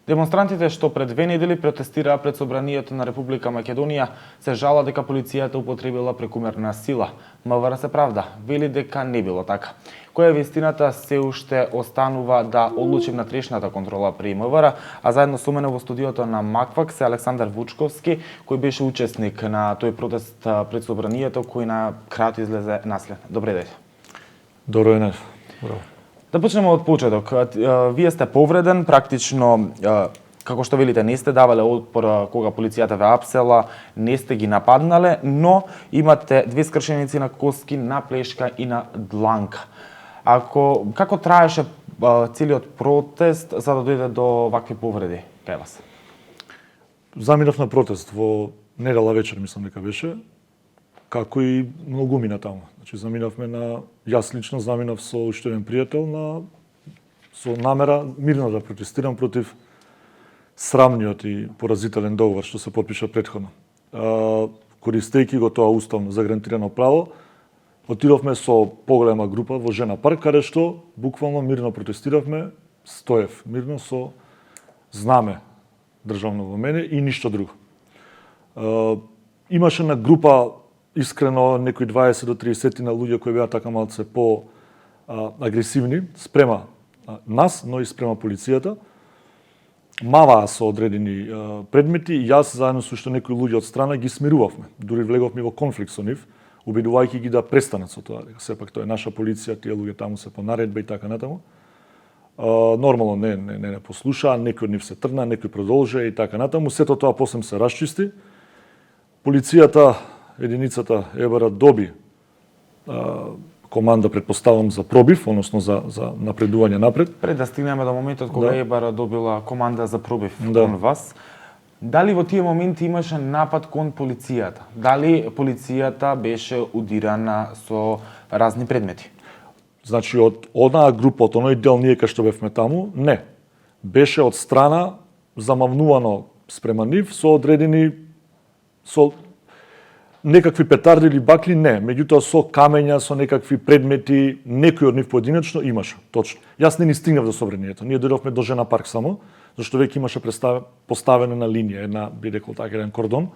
Демонстрантите што пред 2 недели протестираа пред собранието на Република Македонија се жала дека полицијата употребила прекумерна сила. МВР се правда, вели дека не било така. Која е вистината се уште останува да одлучи внатрешната контрола при МВР, а заедно со мене во студиото на Маквак се Александар Вучковски, кој беше учесник на тој протест пред собранието кој на крајот излезе наследен. Добре дојде. Добро ден. Да почнеме од почеток. Вие сте повреден, практично, како што велите, не сте давале отпор кога полицијата ве апсела, не сте ги нападнале, но имате 2 скршеници на коски, на плешка и на дланка. Како траеше целиот протест за да дојде до вакви повреди кај вас? Заминав на протест во недела вечер, мислам дека беше, како и многумина таму. Значи, јас лично заминав со уште еден пријател со намера мирно да протестирам против срамниот и поразителен договор што се потпиша претходно. Користејќи го тоа уставно загарантирано право, отидовме со поголема група во Жена парк, каде што буквално мирно протестиравме, стоев мирно со знаме државно во мене и ништо друго. Имаше на група искрено некои 20 до 30 на луѓе кои беа така малце по агресивни спрема нас, но и спрема полицијата. Маваа со одредени предмети и јас заедно со уште некои луѓе од страна ги смирувавме. Дури влеговме во конфликт со нив, обидувајќи ги да престанат со тоа. Сепак тоа е наша полиција, тие луѓе таму се по наредба и така натаму. Нормално не послушаа, некои од нив се тргна, некои продолжија и така натаму. Сето тоа после се расчисти. Полицијата, единицата ЕБР доби команда, предпоставам, за пробив, односно за напредување напред. Пред да стигнеме до моментот кога ЕБР добила команда за пробив кон вас, дали во тие моменти имаше напад кон полицијата? Дали полицијата беше удирана со разни предмети? Значи, од онаа група, од оној дел ние кај што бевме таму, не. Беше од страна замавнувано спрема нив со одредени некакви петарди или бакли, не. Меѓутоа со камења, со некакви предмети, некој од нив поединечно имаше. Точно. Јас не ни стигнав до собранието. Ние дојдовме до Жена парк само, зашто веќе имаше поставена на линија, би рекол така, еден кордон,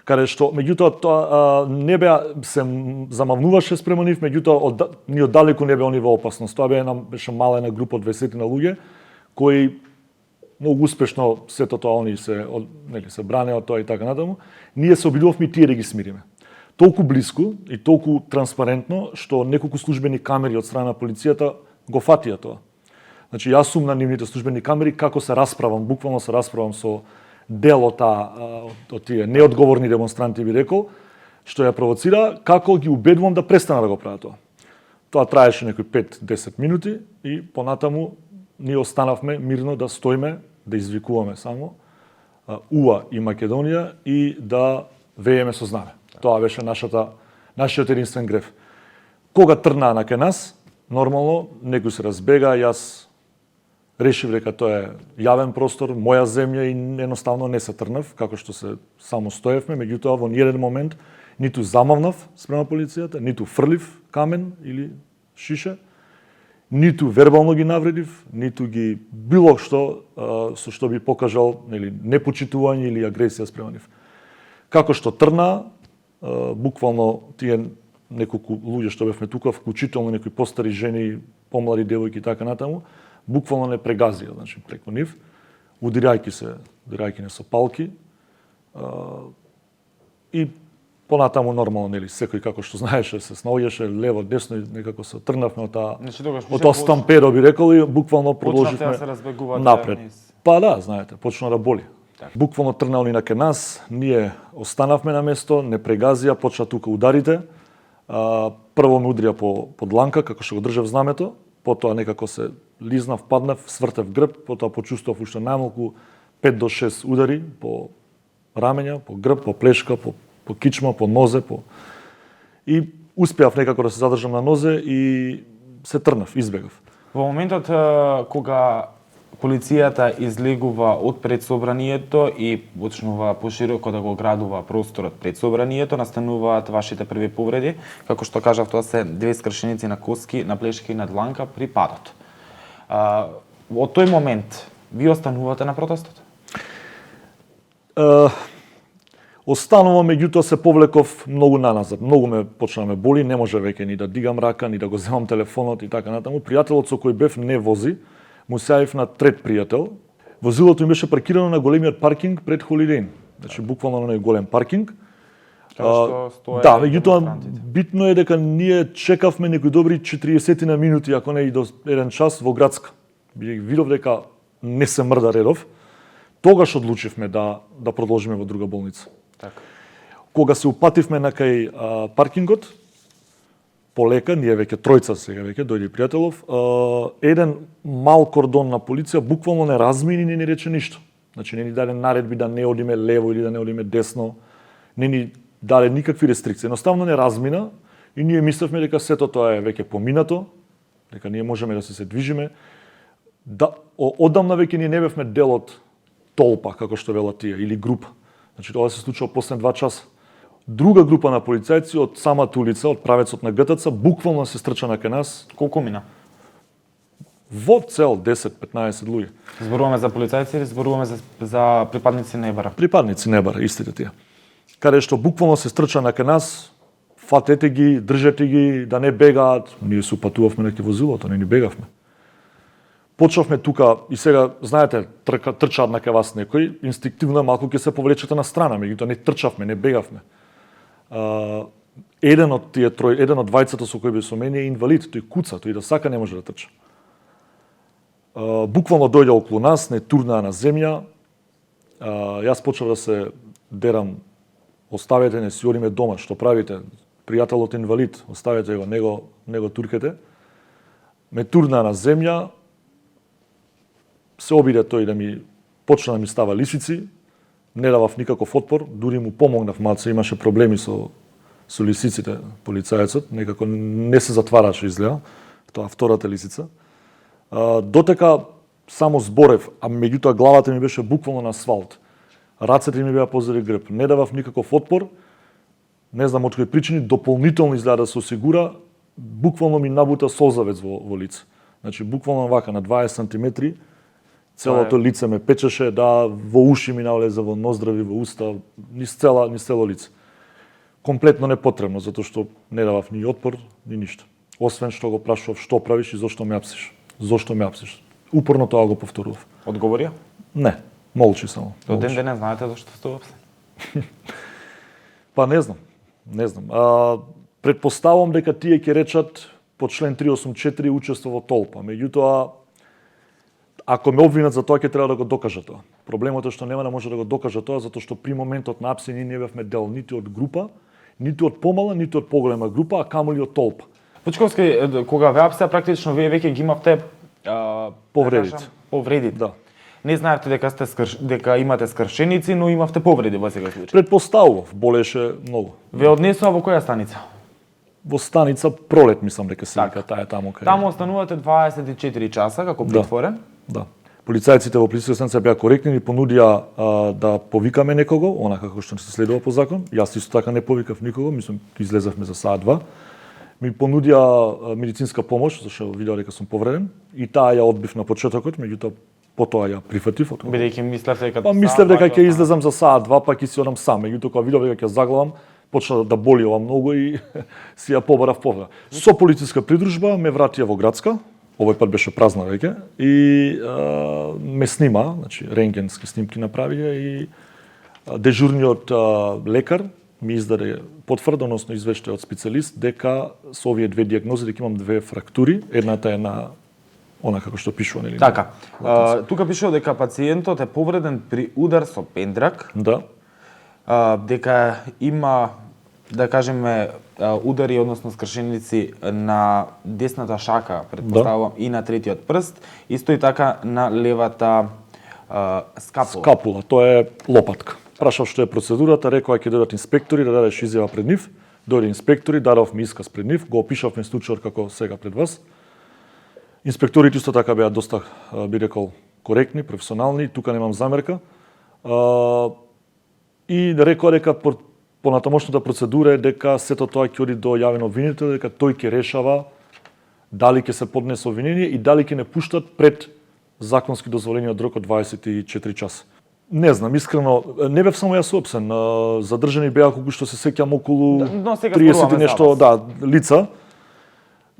каде што, меѓутоа, тоа не беа, се замавнуваше спрема нив, меѓутоа, ни оддалеку не беа они во опасност. Тоа беше мала една група од 20 на луѓе, кои многу успешно сето тоа они се бранеа од тоа и така натаму. Ние се обидувавме тие да ги смириме. Толку блиску и толку транспарентно што неколку службени камери од страна на полицијата го фатија тоа. Значи јас сум на нивните службени камери како се расправам, буквално се расправам со дел од тие неодговорни демонстранти, би рекол, што ја провоцира, како ги убедувам да престанат да го прават тоа. Тоа траеше некои 5-10 минути и понатаму ние останавме мирно да стоиме, да извикуваме само УА и Македонија и да вееме со знаме. Тоа беше нашиот единствен греф. Кога трнаа на кај нас, нормално, некој се разбега, јас решив дека тоа е јавен простор, моја земја и едноставно не се трнав, како што се само стоевме, меѓутоа во ниеден момент ниту замавнав спрема полицијата, ниту фрлив камен или шише, ниту вербално ги навредив, ниту ги било што со што би покажал непочитување или агресија спрема нив. Како што трна, буквално тие неколку луѓе што бевме тука, вклучително некои постари жени, помлади девојки и така натаму, буквално не прегазија, значи преку нив, удирајќи не со палки, и понатаму нормално, секој како што знаеше, се снаоѓаше лево, десно и некако се тргнавме од тоа стампедо, би рекол, и буквално продолживме напред. Па да, знаете, почна да боли. Буквално тргнал ни на кај нас, ние останавме на место, не прегазија, почна тука ударите. Прво ме удрија по дланка, како што го држав знамето, потоа некако се лизнав, паднав, свртев грб, потоа почувствував уште најмалку 5 до 6 удари по рамења, по грб, по плешка, по кичма, по нозе, и успеав некако да се задржам на нозе и се трнав, избегав. Во моментот кога полицијата излегува од пред собранието и почнува пошироко да го градува просторот пред собранието, настануваат вашите први повреди, како што кажав, тоа се 2 скршеници на коски, на плешка и на дланка при падот. Од тој момент Ви останувате на протестот? Останувам, меѓутоа се повлеков многу наназад. Многу ме почна да ме боли, не може веќе ни да дигам рака, ни да го земам телефонот и така натаму. Пријателот со кој бев не вози, му се јавив на трет пријател. Возилото им беше паркирано на големиот паркинг пред Холидеин. Значи буквално на голем паркинг. Да, меѓутоа битно е дека ние чекавме некои добри 40 на минути, ако не и до 1 час во градска. Видов дека не се мрда редов. Тогаш одлучивме да продолжиме во друга болница. Така. Кога се упативме на кај паркингот, полека, ние веќе тројца сега веќе, дојде пријателов, еден мал кордон на полиција буквално не размини, не ни рече ништо. Значи не ни даде наредби да не одиме лево или да не одиме десно, не ни даде никакви рестрикции. Едноставно не размина и ние мислевме дека сето тоа е веќе поминато, дека ние можеме да се движиме. Да, одамна веќе ние не бевме дел од толпа, како што велат тие, или група. Значи тоа се случува после 2 часа. Друга група на полицајци од самата улица, од правецот на ГТЦ, буквално се стрча на кај нас. Колку мина? Во цел 10-15 луѓе. Зборуваме за полицајци или зборуваме за припадници на ЕБР? Припадници на ЕБР, истите тие. Каде што буквално се стрча на кај нас, фатете ги, држете ги, да не бегаат. Ние се упатувавме на ке возилото, не ни бегавме. Почнавме тука и сега, знаете, трчаат на кај вас некој, инстинктивно малку ќе се повлечете на страна, меѓутоа не трчавме, не бегавме. Еден од двајцата со кој би со мене е инвалид, тој куца, тој да сака не може да трча. Буквално дојде околу нас, не турнаа на земја. Јас почнав да се дерам, оставете не си одиме дома, што правите? Пријателот инвалид, оставете го, не го туркете. Ме турнаа на земја, се обиде тој да ми почна да ми става лисици, не давав никаков отпор, дури му помогнав малце, имаше проблеми со лисиците, полицајецот, некако не се затвараше изгледа, тоа втората лисица. Дотека само зборев, а меѓутоа главата ми беше буквално на асфалт. Рацете ми беа позади грб, не давав никаков отпор, не знам од кои причини, дополнително изгледа да се осигура, буквално ми набута солзавец во лице. Значи буквално вака на 20 сантиметри, целото лице ме печеше, да, во уши ми навлезе, во ноздрави, во уста, низ цело лице. Комплетно непотребно, затоа што не давав ни отпор, ни ништо. Освен што го прашував што правиш и зошто ме апсиш. Зошто ме апсиш? Упорно тоа го повторував. Одговорија? Не, молчи само. До ден денес знаете зашто сте апсен? Па не знам. Предпоставувам дека тие ќе речат по член 384 учество во толпа. Меѓутоа, ако ме обвинат за тоа, ќе треба да го докажа тоа. Проблемот е што нема да може да го докажа тоа, затоа што при моментот на апсење не бевме дел ниту од група, ниту од помала, ниту од поголема група, а камоли од толпа. Почковски, кога ве апсеа, практично вие веќе ги имавте повредите. Да. Не знаевте дека имате скршеници, но имавте повреди во секој случај. Предпоставував, болеше многу. Ве однесува во која станица? Во станица Пролет, мислам дека се вика, таа е таму кај. Таму останувате 24 часа како притворен? Да. Полицајците во полициска станица беа коректни, ни понудија да повикаме некого, онака како што се следува по закон. Јас исто така не повикав никого, мислам излезавме за саат 2. Ми понудија медицинска помош, зашто видеа дека сум повреден, и таа ја одбив на почетокот, меѓутоа потоа ја прифатив. Бидејќи мислевте дека мислев дека ќе излезам за саат 2, па ќе си одам сам, меѓутоа кога видов дека ќе заглавам, почна да боли ова многу и си ја побарав поврат. Со полициска придружба ме вратија во градска, овој пат беше празна веќе, и ме снима, значи рентгенски снимки направија и дежурниот лекар ми издаде потврда, односно извештај од специјалист, дека со овие две дијагнози, дека имам 2 фрактури, едната е на она како што пишува, нели? Така. Тука пишува дека пациентот е повреден при удар со пендрак. Да. Дека има, да кажеме, удари, односно скршеници на десната шака, предпоставувам, и на третиот прст, исто и така на левата скапула. Скапула, тоа е лопатка. Прашав што е процедурата, рекоа ќе дојдат инспектори да дадеш изјава пред нив. Дојде инспектори, дадов ми исказ пред нив, го опишавме случајот како сега пред вас. Инспекторите исто така беа доста, би рекол, коректни, професионални, тука немам замерка. И рекоа дека понатамошната процедура е дека сето тоа ќе оди до јавен обвинител, дека тој ќе решава дали ќе се поднесе обвинение и дали ќе не пуштат пред законски дозволениот рок од 24 часа. Не знам, искрено, не бев само јас соопсен. Задржани беа, колку што се сеќам, околу но сега 30 и зборуваме нешто, за вас. лица,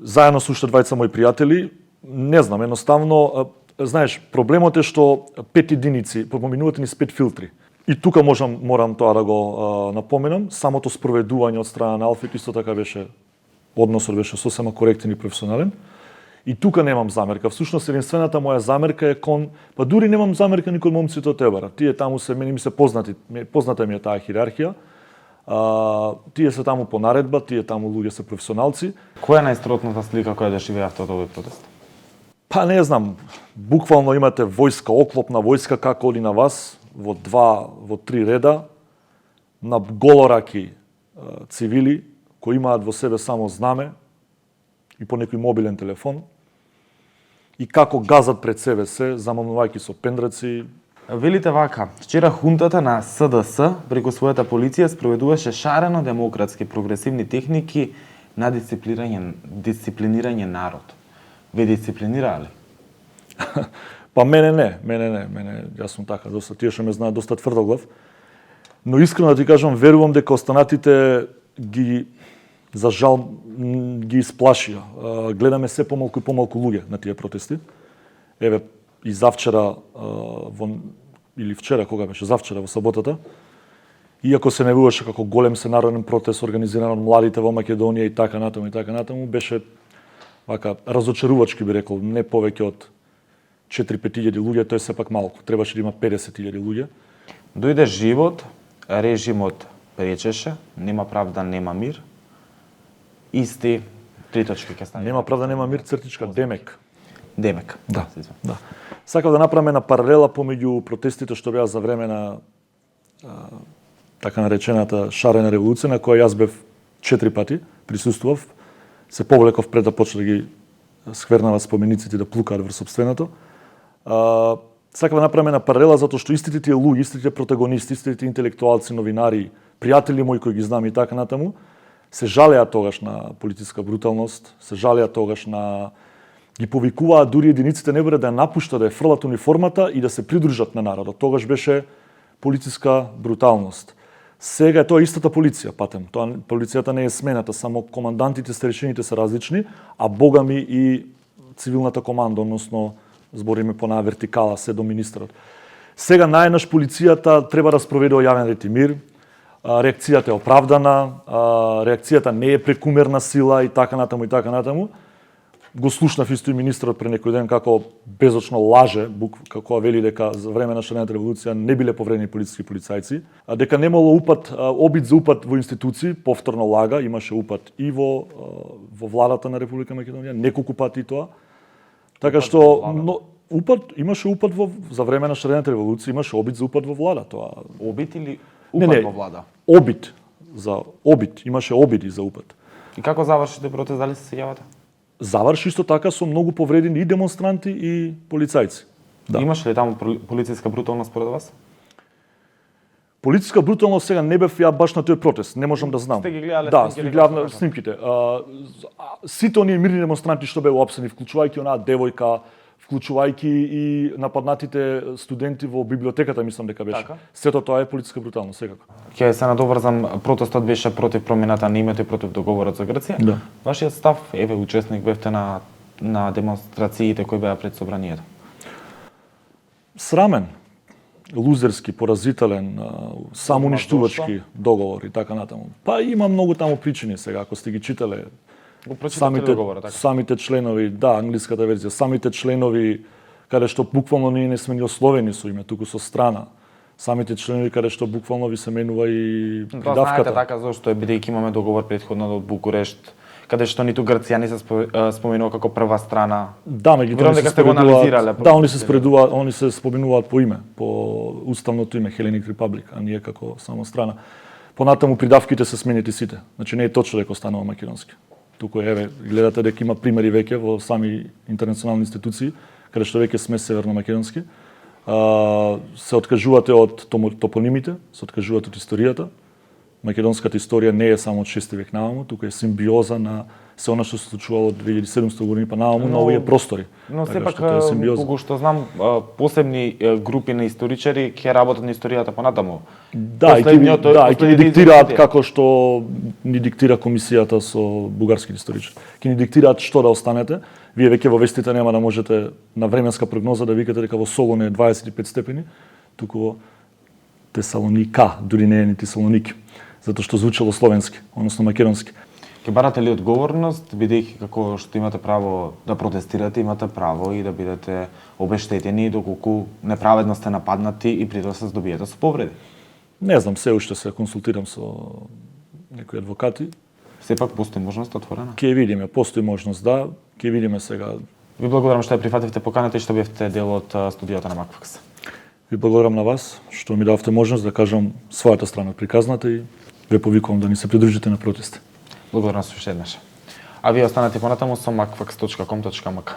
заедно со уште двајца мои пријатели. Не знам, едноставно, знаеш, проблемот е што 5 единици, поминувате ни с 5 филтри. И тука морам тоа да го напоменам, самото спроведување од страна на Алфик исто така односот беше сосема коректен и професионален. И тука немам замерка. Всушност единствената моја замерка е па дури немам замерка ни кон момците од Тебара. Тие таму мене ми се позната ми е таа хиерархија. Тие се таму по наредба, тие таму луѓе се професионалци. Која е најстротната слика која доживеавте од овој протест? Па не знам, буквално имате војска, оклопна војска како оди на вас, во 3 реда, на голораки цивили, кои имаат во себе само знаме и по некој мобилен телефон, и како газат пред себе се, замамнувајќи со пендраци. Велите вака, вчера хунтата на СДС преку својата полиција спроведуваше шарено демократски прогресивни техники на дисциплинирање народ. Ве дисциплинираа ли? Па мене јас сум така, тие што ме знаат доста тврдоглав. Но искрено да ти кажам, верувам дека останатите за жал ги исплашија. Гледаме се помалку и помалку луѓе на тие протести. Еве и завчера или вчера кога беше, завчера во саботата, иако се најавуваше како голем сенароден протест организиран од младите во Македонија и така натаму, беше вака разочарувачки би рекол, не повеќе од 4-5 илјади луѓе, тој сепак малку. Требаше да има 50 илјади луѓе. Дојде живот, режимот пречеше, нема правда, нема мир. Исти 3 точки ќе ставиме. Нема правда, нема мир, цртичка Демек. Демек. Да. Сакав да направиме на паралела помеѓу протестите што беа за време на така наречената шарена револуција, на која јас бев 4 пати, присуствував, се повлеков пред да почне да ги сквернават спомениците, да плукаат врз сопственото. Сакав да направиме на паралела затоа што истите тие луѓе, истите протагонисти, истите интелектуалци, новинари, пријатели мои кои ги знам и така натаму, се жалеа тогаш на политичка бруталност, се жалеа тогаш на ги повикуваат дури единиците неборе да ја напуштат, да ја фрлат униформата и да се придружат на народот. Тогаш беше политичка бруталност. Сега е тоа истата полиција, патем. Тоа полицијата не е смената, само командантите, старешините се различни, а богами и цивилната команда, односно збориме по вертикала, се до министрот. Сега најнаш полицијата треба да спроведе јавен ред и мир. Реакцијата е оправдана, реакцијата не е прекумерна сила и така натаму. Го слушнав исто и министрот пред некој ден како безочно лаже, како вели дека за време на шарената револуција не биле повредени полициски полицајци, а дека немало обид за упад во институции, повторно лага, имаше упад и во владата на Република Македонија, неколку пати тоа. Така што имаше упад за време на шарената револуција, имаше обид за упад во влада, тоа. Обид или упад во влада? Обид, имаше обиди за упад. И како завршите протест, дали се сеќавате? Заврши исто така со многу повредени и демонстранти и полицајци. Да. Имаше ли таму полициска бруталност според вас? Полициска бруталност сега не бев ја баш на тој протест, не можам да знам. Сте ги гледале гледав снимките. Сите оние мирни демонстранти што беа уапсени, вклучувајќи онаа девојка, вклучувајќи и нападнатите студенти во библиотеката, мислам дека беше. Така. Сето тоа е политичка бруталност, секако. Ќе се надоврзам, протестот беше против промената на името и против договорот за Грција. Да. Вашиот став, еве, учесник бевте на демонстрациите кои беа пред собранието. Срамен, лузерски, поразителен, самоуништувачки договор и така натаму. Па има многу таму причини сега, ако сте ги читале. Самите членови, англиската верзија, самите членови каде што буквално ние не сме ни ословени со име, туку со страна. Самите членови каде што буквално ви се менува и придавката. Знаете така зашто е, бидејќи имаме договор претходно од Букурешт, каде што ниту Грција не се споменува како прва страна. Да, меѓутоа они се споменуваат по име, по уставното име Hellenic Republic, а ние како само страна. Понатаму придавките се сменети сите. Значи не е точно дека останува македонски. Туку еве гледате дека има примери веќе во сами интернационални институции каде што веќе сме северно македонски. Се откажувате од топонимите, се откажувате од историјата. Македонската историја не е само од 6 век наваму, туку е симбиоза на се она што се случувало од 2700 години па нааму на Но- овие простори. Но Така сепак, што тоа е симбиоза. кога што знам, посебни групи на историчари ќе работат на историјата понатаму. Да, и Последниот, ќе ни последните диктираат изработи. како што ни диктира комисијата со бугарски историчари. Ќе ни диктираат што да останете. Вие веќе во вестите нема да можете на временска прогноза да викате дека во Солун е 25 степени, туку во Тесалоника, дури не е ни Тесалоники, затоа што звучало словенски, односно македонски. Ќе барате ли одговорност, бидејќи како што имате право да протестирате, имате право и да бидете обештетени доколку неправедно сте нападнати и при тоа се здобиете со повреди? Не знам, се уште се консултирам со некои адвокати. Сепак постои можност отворена. Ќе видиме, постои можност да, ќе видиме сега. Ви благодарам што ја прифативте поканата и што бевте дел од студиото на Макфакс. Ви благодарам на вас што ми давте можност да кажам својата страна од приказната и ве повикувам да ни се придружите на протести. Благодарам се уште еднаш. А вие останете понатаму со macfax.com.mk.